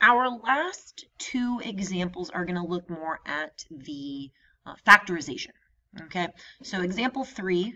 Our last two examples are going to look more at the factorization. Okay, so example 3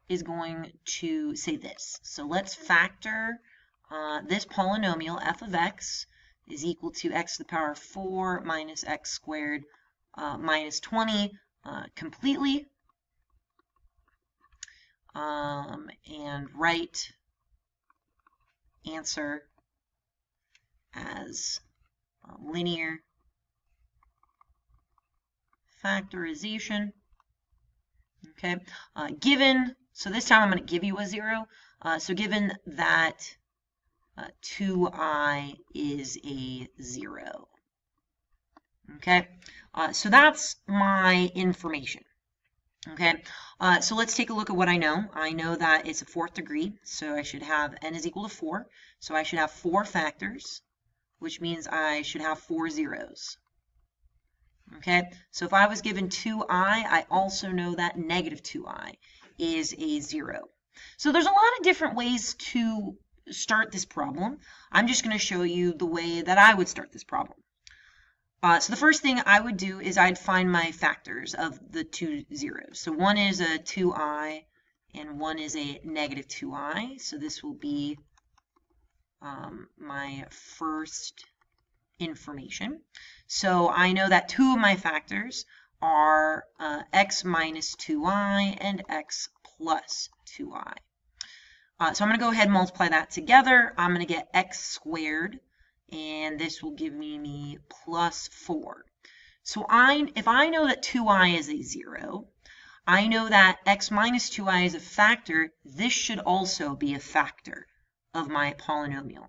is going to say this. So let's factor this polynomial f of x is equal to x to the power of 4 minus x squared minus 20 completely. And write answer as linear factorization. Okay, given, so this time I'm going to give you a 0. So given that 2i is a 0. Okay, so that's my information. Okay, so let's take a look at what I know. I know that it's a 4th degree, so I should have n is equal to 4. So I should have 4 factors, which means I should have 4 zeros. Okay, so if I was given 2i, I also know that negative 2i is a 0. So there's a lot of different ways to start this problem. I'm just going to show you the way that I would start this problem. So the first thing I would do is I'd find my factors of the 2 zeros. So one is a 2i and one is a negative 2i. So this will be my first information. So I know that 2 of my factors are x minus 2i and x plus 2i. So I'm going to go ahead and multiply that together. I'm going to get x squared, and this will give me plus 4. So if I know that 2i is a 0, I know that x minus 2i is a factor. This should also be a factor of my polynomial.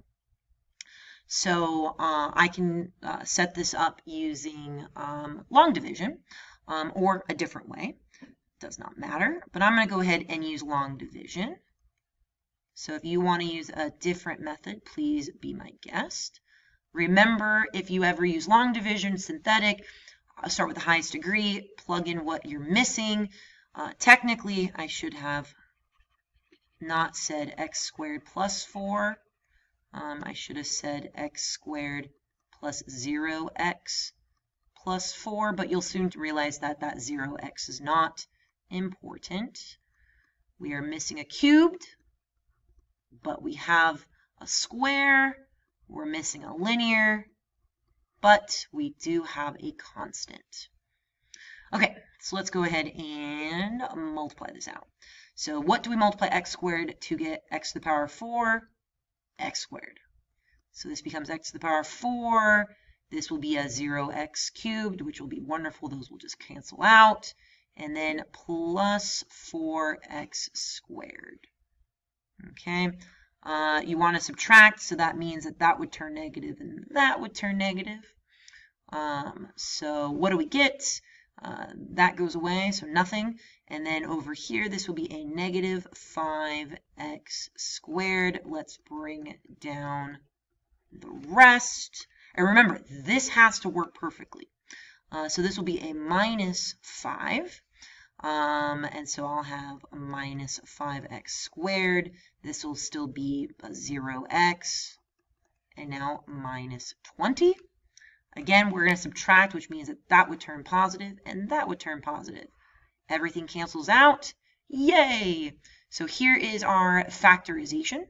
So I can set this up using long division or a different way. Does not matter, but I'm going to go ahead and use long division. So if you want to use a different method, please be my guest. Remember, if you ever use long division, synthetic, start with the highest degree, plug in what you're missing. Technically, I should have not said x squared plus 4. I should have said x squared plus 0x plus 4, but you'll soon realize that that 0x is not important. We are missing a cubed, but we have a square. We're missing a linear, but we do have a constant. Okay, so let's go ahead and multiply this out. So what do we multiply x squared to get x to the power of 4? X squared. So this becomes x to the power of 4. This will be a 0x cubed, which will be wonderful. Those will just cancel out. And then plus 4x squared. Okay. You want to subtract, so that means that that would turn negative and that would turn negative. So what do we get? That goes away, so nothing. And then over here, this will be a negative 5x squared. Let's bring down the rest. And remember, this has to work perfectly. So this will be a minus 5. And so I'll have a minus 5x squared. This will still be a 0x. And now minus 20. Again, we're going to subtract, which means that that would turn positive and that would turn positive. Everything cancels out. Yay! So here is our factorization.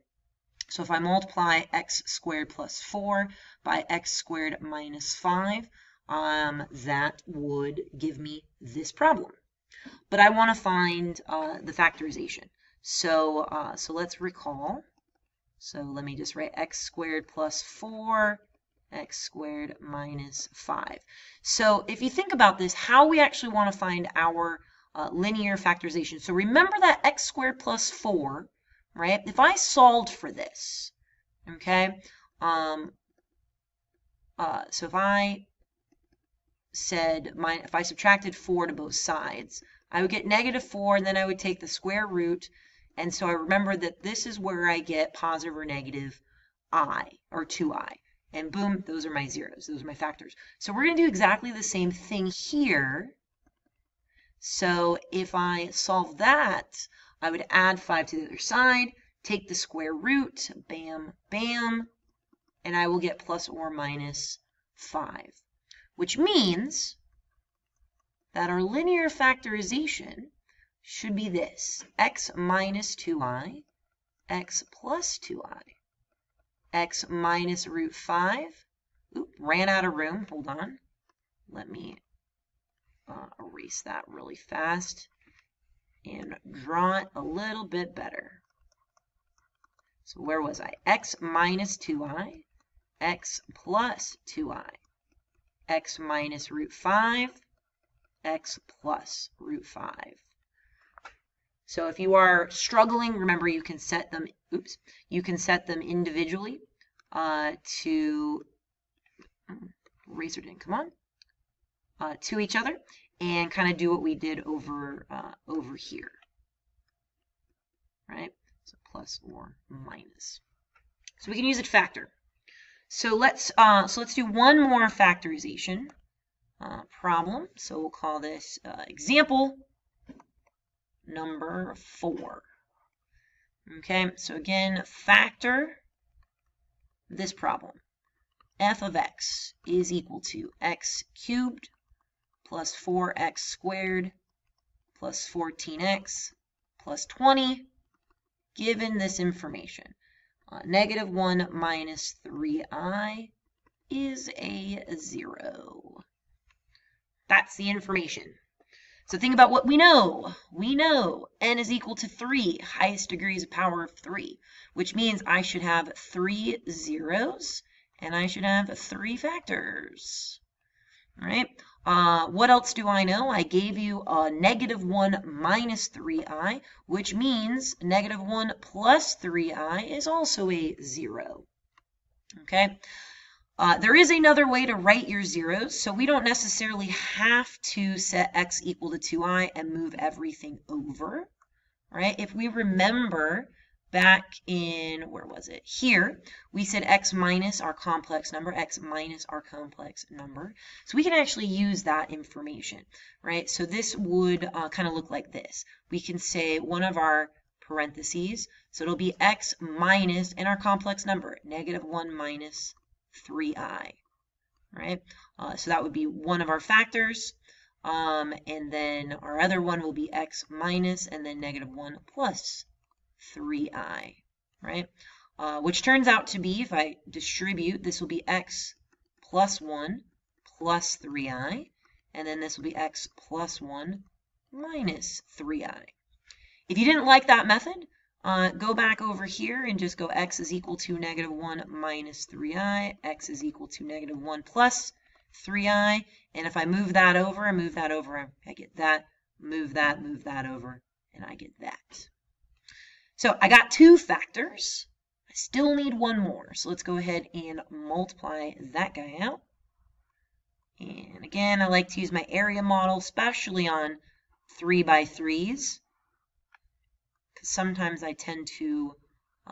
So if I multiply x squared plus 4 by x squared minus 5, that would give me this problem. But I want to find the factorization. So let's recall. So let me just write x squared plus 4, x squared minus 5. So if you think about this, how we actually want to find our linear factorization. So remember that x squared plus 4, right? If I solved for this, okay, so if I said, if I subtracted 4 to both sides, I would get negative 4, and then I would take the square root, and so I remember that this is where I get positive or negative I, or 2i. And boom, those are my zeros. Those are my factors. So we're going to do exactly the same thing here. So if I solve that, I would add 5 to the other side, take the square root, bam, bam, and I will get plus or minus 5, which means that our linear factorization should be this: x minus 2i, x plus 2i, x minus root 5. Oop, ran out of room. Hold on. Let me erase that really fast and draw it a little bit better. So where was I? X minus 2i, x plus 2i, x minus root 5, x plus root 5. So if you are struggling, remember you can set them, you can set them individually to, eraser didn't come on, to each other, and kind of do what we did over here, right? So plus or minus. So we can use it to factor. So let's do one more factorization problem. So we'll call this example number 4. Okay, so again, factor this problem. F of x is equal to x cubed plus 4x squared plus 14x plus 20, given this information. -1 minus 3i is a 0. That's the information. So think about what we know. We know n is equal to 3, highest degrees of power of 3, which means I should have 3 zeros and I should have 3 factors. All right. What else do I know? I gave you a -1 minus 3i, which means -1 plus 3i is also a 0. Okay. There is another way to write your zeros, so we don't necessarily have to set x equal to 2i and move everything over, right? If we remember back in, where was it? Here, we said x minus our complex number, x minus our complex number. So we can actually use that information, right? So this would kind of look like this. We can say one of our parentheses, so it'll be x minus, and our complex number, -1 minus 3i, right? So that would be one of our factors, and then our other one will be x minus, and then -1 plus 3i, right? Which turns out to be, if I distribute, this will be x plus 1 plus 3i, and then this will be x plus 1 minus 3i. If you didn't like that method, go back over here and just go x is equal to -1 minus 3i, x is equal to -1 plus 3i, and if I move that over and move that over, I get that, move that over, and I get that. So I got 2 factors. I still need one more, so let's go ahead and multiply that guy out. And again, I like to use my area model, especially on 3x3s. Sometimes I tend to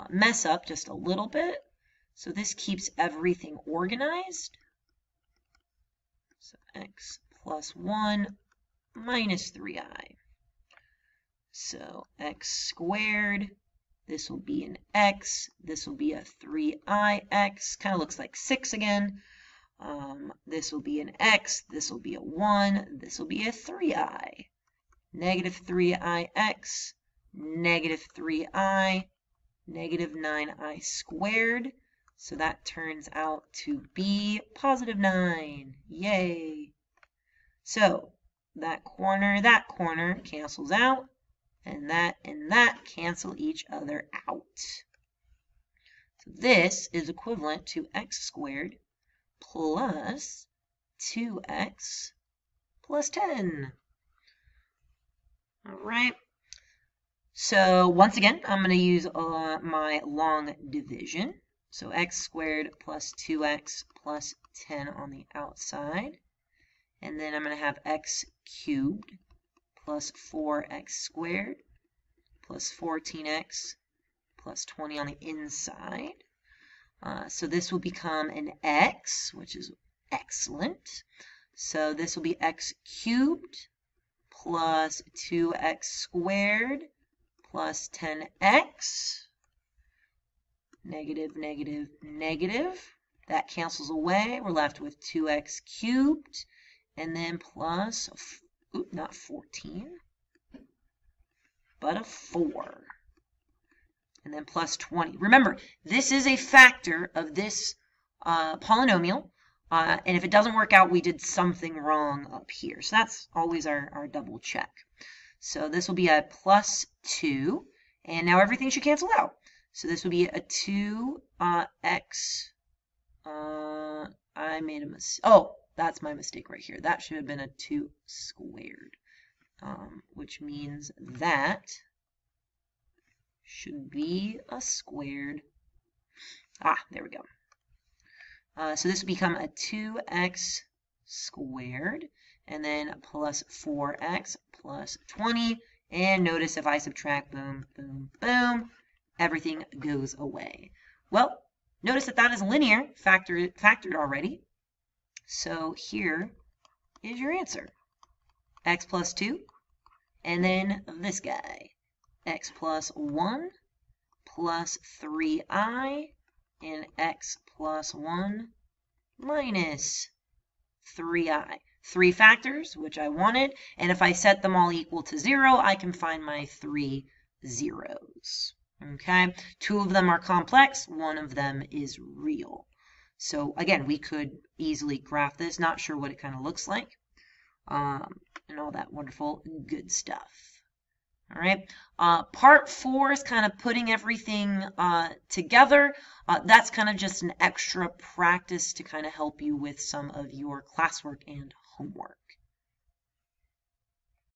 mess up just a little bit. So this keeps everything organized. So x plus 1 minus 3i. So x squared, this will be an x, this will be a 3ix, kind of looks like 6 again. This will be an x, this will be a 1, this will be a 3i. -3ix, -3i, -9i squared. So that turns out to be +9. Yay! So that corner cancels out, and that cancel each other out. So this is equivalent to x squared plus 2x plus 10. All right. So once again, I'm going to use my long division. So x squared plus 2x plus 10 on the outside. And then I'm going to have x cubed plus 4x squared plus 14x plus 20 on the inside. So this will become an x, which is excellent. So this will be x cubed plus 2x squared plus 10x, negative, negative, negative. That cancels away. We're left with 2x cubed, and then plus, not 14, but a 4. And then plus 20. Remember, this is a factor of this polynomial. And if it doesn't work out, we did something wrong up here. So that's always our double check. So this will be a plus 2. And now everything should cancel out. So this would be a 2x. I made a mistake. Oh, that's my mistake right here. That should have been a 2 squared. Which means that should be a squared. There we go. So this will become a 2x squared, and then plus 4x plus 20. And notice if I subtract, boom, boom, boom, everything goes away. Well, notice that is linear, factored already. So here is your answer. X plus 2, and then this guy. X plus 1 plus 3i, and x plus 1 minus 3i. 3 factors, which I wanted, and if I set them all equal to 0, I can find my 3 zeros. Okay, 2 of them are complex, 1 of them is real. So again, we could easily graph this, not sure what it kind of looks like, and all that wonderful good stuff. All right, part 4 is kind of putting everything together. That's kind of just an extra practice to kind of help you with some of your classwork and homework.